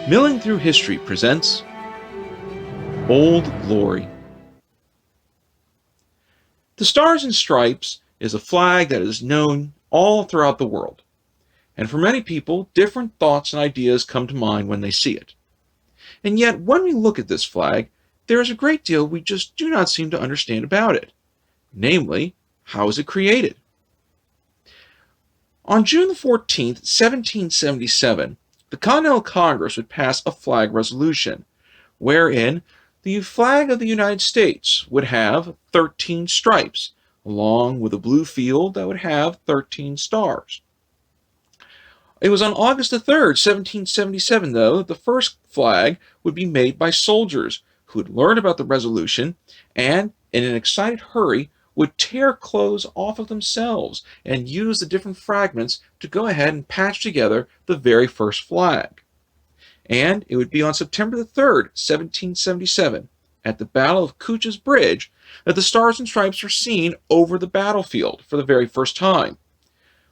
Milling Through History presents Old Glory. The Stars and Stripes is a flag that is known all throughout the world, and for many people, different thoughts and ideas come to mind when they see it. And yet, when we look at this flag, there is a great deal we just do not seem to understand about it. Namely, how is it created? On June the 14th, 1777, the Continental Congress would pass a flag resolution, wherein the flag of the United States would have 13 stripes, along with a blue field that would have 13 stars. It was on August the 3rd, 1777, though, that the first flag would be made by soldiers who had learned about the resolution and, in an excited hurry, would tear clothes off of themselves and use the different fragments to go ahead and patch together the very first flag. And it would be on September the 3rd, 1777, at the Battle of Cooch's Bridge, that the Stars and Stripes were seen over the battlefield for the very first time.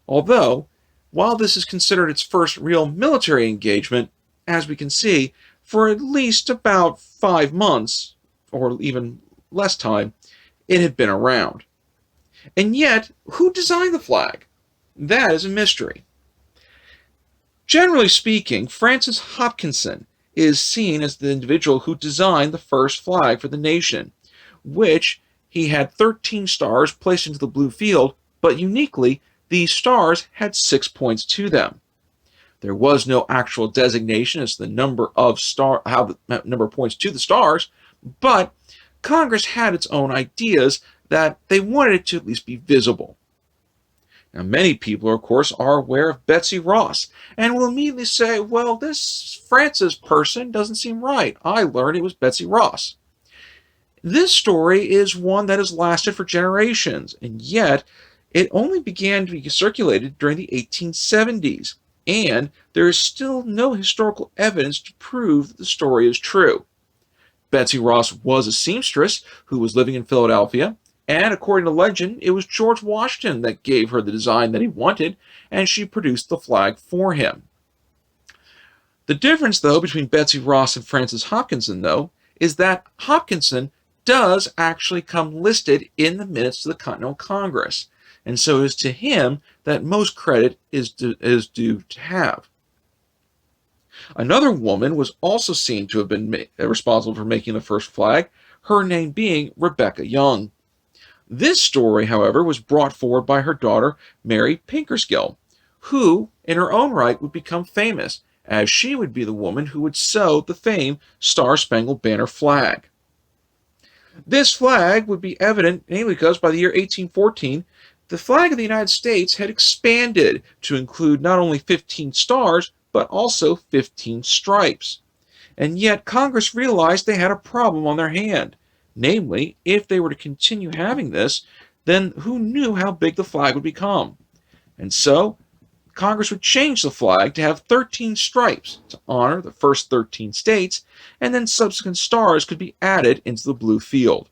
Although, while this is considered its first real military engagement, as we can see, for at least about 5 months, or even less time, it had been around. And yet, who designed the flag? That is a mystery. Generally speaking, Francis Hopkinson is seen as the individual who designed the first flag for the nation, which he had 13 stars placed into the blue field, but uniquely, these stars had 6 points to them. There was no actual designation as to the number of points to the stars, but Congress had its own ideas that they wanted it to at least be visible. Now, many people, of course, are aware of Betsy Ross and will immediately say, well, this Francis person doesn't seem right. I learned it was Betsy Ross. This story is one that has lasted for generations, and yet it only began to be circulated during the 1870s, and there is still no historical evidence to prove that the story is true. Betsy Ross was a seamstress who was living in Philadelphia, and according to legend, it was George Washington that gave her the design that he wanted, and she produced the flag for him. The difference, though, between Betsy Ross and Francis Hopkinson, though, is that Hopkinson does actually come listed in the minutes of the Continental Congress, and so it is to him that most credit is due to have. Another woman was also seen to have been responsible for making the first flag, her name being Rebecca Young. This story, however, was brought forward by her daughter, Mary Pinkerskill, who, in her own right, would become famous, as she would be the woman who would sew the famed Star-Spangled Banner flag. This flag would be evident mainly because by the year 1814, the flag of the United States had expanded to include not only 15 stars, but also 15 stripes. And yet Congress realized they had a problem on their hand. Namely, if they were to continue having this, then who knew how big the flag would become? And so, Congress would change the flag to have 13 stripes to honor the first 13 states, and then subsequent stars could be added into the blue field.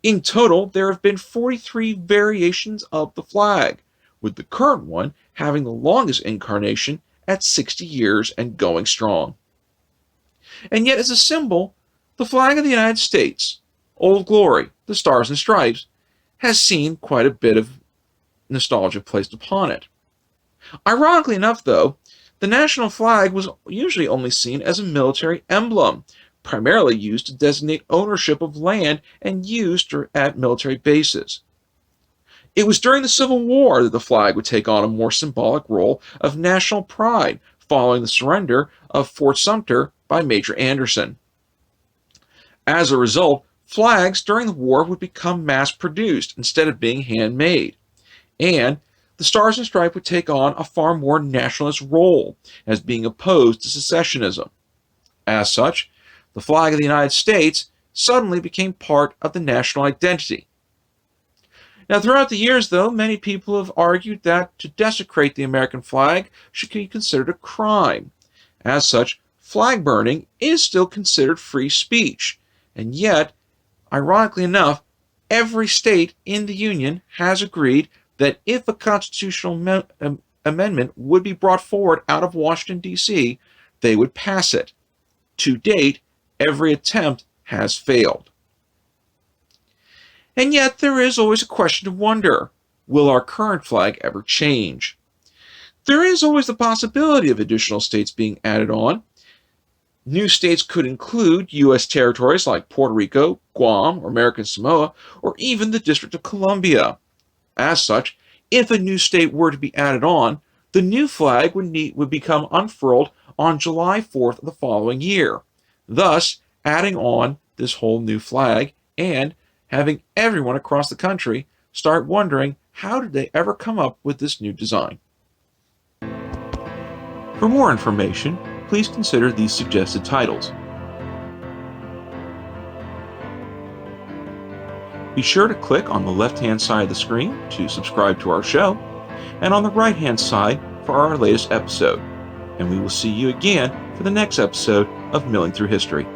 In total, there have been 43 variations of the flag, with the current one having the longest incarnation at 60 years and going strong. And yet, as a symbol, the flag of the United States, Old Glory, the Stars and Stripes, has seen quite a bit of nostalgia placed upon it. Ironically enough, though, the national flag was usually only seen as a military emblem, primarily used to designate ownership of land and used at military bases. It was during the Civil War that the flag would take on a more symbolic role of national pride following the surrender of Fort Sumter by Major Anderson. As a result, flags during the war would become mass-produced instead of being handmade, and the Stars and Stripes would take on a far more nationalist role as being opposed to secessionism. As such, the flag of the United States suddenly became part of the national identity. Now, throughout the years, though, many people have argued that to desecrate the American flag should be considered a crime. As such, flag burning is still considered free speech, and yet, ironically enough, every state in the Union has agreed that if a constitutional amendment would be brought forward out of Washington, D.C., they would pass it. To date, every attempt has failed. And yet, there is always a question to wonder, will our current flag ever change? There is always the possibility of additional states being added on. New states could include U.S. territories like Puerto Rico, Guam, or American Samoa, or even the District of Columbia. As such, if a new state were to be added on, the new flag would become unfurled on July 4th of the following year, thus adding on this whole new flag and having everyone across the country start wondering, how did they ever come up with this new design? For more information, please consider these suggested titles. Be sure to click on the left-hand side of the screen to subscribe to our show, and on the right-hand side for our latest episode. And we will see you again for the next episode of Milling Through History.